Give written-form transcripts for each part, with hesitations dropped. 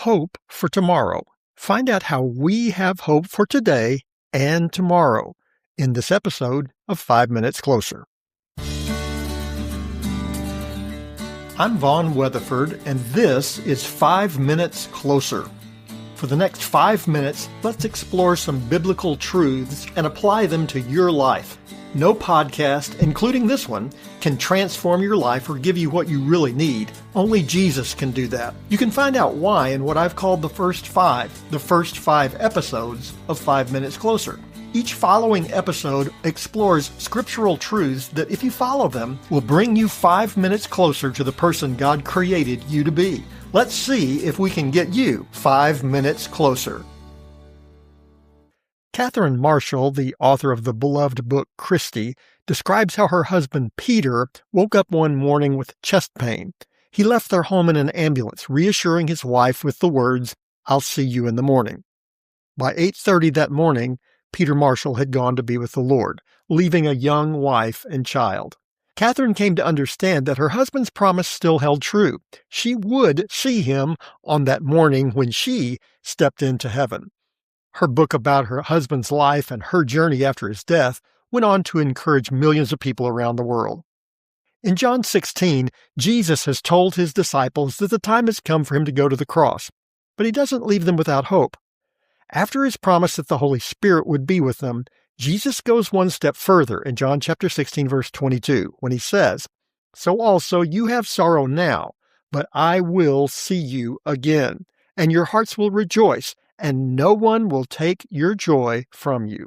Hope for Tomorrow. Find out how we have hope for today and tomorrow in this episode of 5 Minutes Closer. I'm Vaughn Weatherford, and this is 5 Minutes Closer. For the next 5 minutes, let's explore some biblical truths and apply them to your life. No podcast, including this one, can transform your life or give you what you really need. Only Jesus can do that. You can find out why in what I've called the first five episodes of 5 Minutes Closer. Each following episode explores scriptural truths that, if you follow them, will bring you 5 minutes closer to the person God created you to be. Let's see if we can get you 5 minutes closer. Catherine Marshall, the author of the beloved book Christy, describes how her husband Peter woke up one morning with chest pain. He left their home in an ambulance, reassuring his wife with the words, "I'll see you in the morning." By 8:30 that morning, Peter Marshall had gone to be with the Lord, leaving a young wife and child. Catherine came to understand that her husband's promise still held true. She would see him on that morning when she stepped into heaven. Her book about her husband's life and her journey after his death went on to encourage millions of people around the world. In John 16, Jesus has told his disciples that the time has come for him to go to the cross, but he doesn't leave them without hope. After his promise that the Holy Spirit would be with them, Jesus goes one step further in John chapter 16, verse 22, when he says, "So also you have sorrow now, but I will see you again, and your hearts will rejoice, and no one will take your joy from you."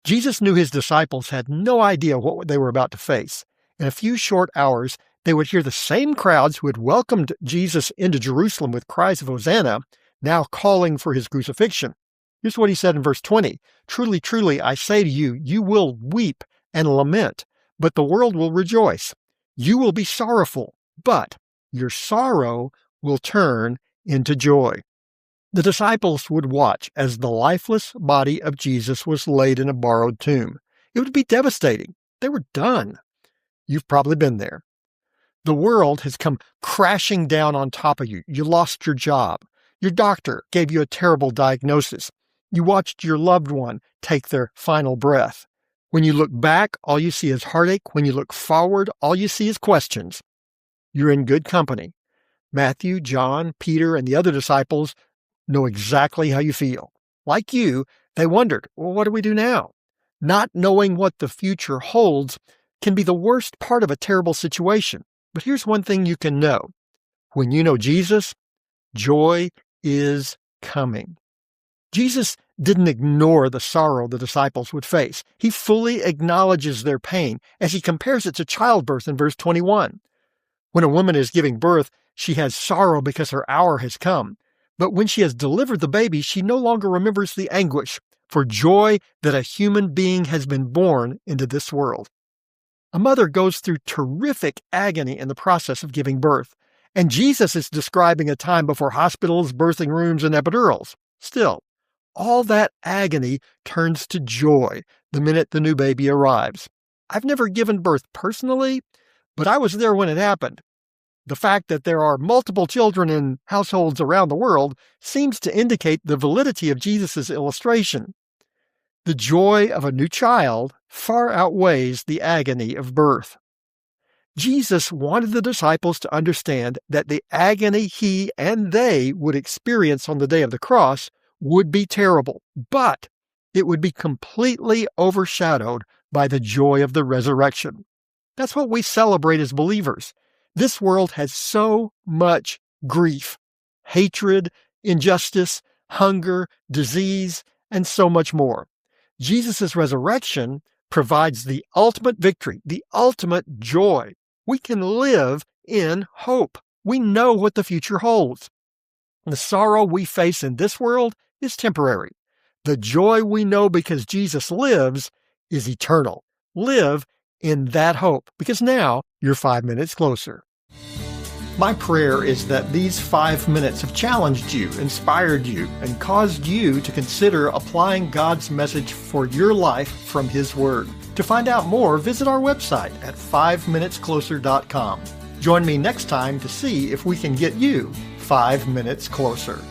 Jesus knew his disciples had no idea what they were about to face. In a few short hours, they would hear the same crowds who had welcomed Jesus into Jerusalem with cries of Hosanna, now calling for his crucifixion. Here's what he said in verse 20, "Truly, truly, I say to you, you will weep and lament, but the world will rejoice. You will be sorrowful, but your sorrow will turn into joy." The disciples would watch as the lifeless body of Jesus was laid in a borrowed tomb. It would be devastating. They were done. You've probably been there. The world has come crashing down on top of you. You lost your job. Your doctor gave you a terrible diagnosis. You watched your loved one take their final breath. When you look back, all you see is heartache. When you look forward, all you see is questions. You're in good company. Matthew, John, Peter, and the other disciples know exactly how you feel. Like you, they wondered, well, what do we do now? Not knowing what the future holds can be the worst part of a terrible situation. But here's one thing you can know. When you know Jesus, joy is coming. Jesus didn't ignore the sorrow the disciples would face. He fully acknowledges their pain as he compares it to childbirth in verse 21. When a woman is giving birth, she has sorrow because her hour has come. But when she has delivered the baby, she no longer remembers the anguish for joy that a human being has been born into this world. A mother goes through terrific agony in the process of giving birth, and Jesus is describing a time before hospitals, birthing rooms, and epidurals. Still, all that agony turns to joy the minute the new baby arrives. I've never given birth personally, but I was there when it happened. The fact that there are multiple children in households around the world seems to indicate the validity of Jesus' illustration. The joy of a new child far outweighs the agony of birth. Jesus wanted the disciples to understand that the agony he and they would experience on the day of the cross would be terrible, but it would be completely overshadowed by the joy of the resurrection. That's what we celebrate as believers. This world has so much grief, hatred, injustice, hunger, disease, and so much more. Jesus' resurrection provides the ultimate victory, the ultimate joy. We can live in hope. We know what the future holds. The sorrow we face in this world is temporary. The joy we know because Jesus lives is eternal. Live in that hope, because now you're 5 minutes closer. My prayer is that these 5 minutes have challenged you, inspired you, and caused you to consider applying God's message for your life from His Word. To find out more, visit our website at 5minutescloser.com. Join me next time to see if we can get you 5 minutes closer.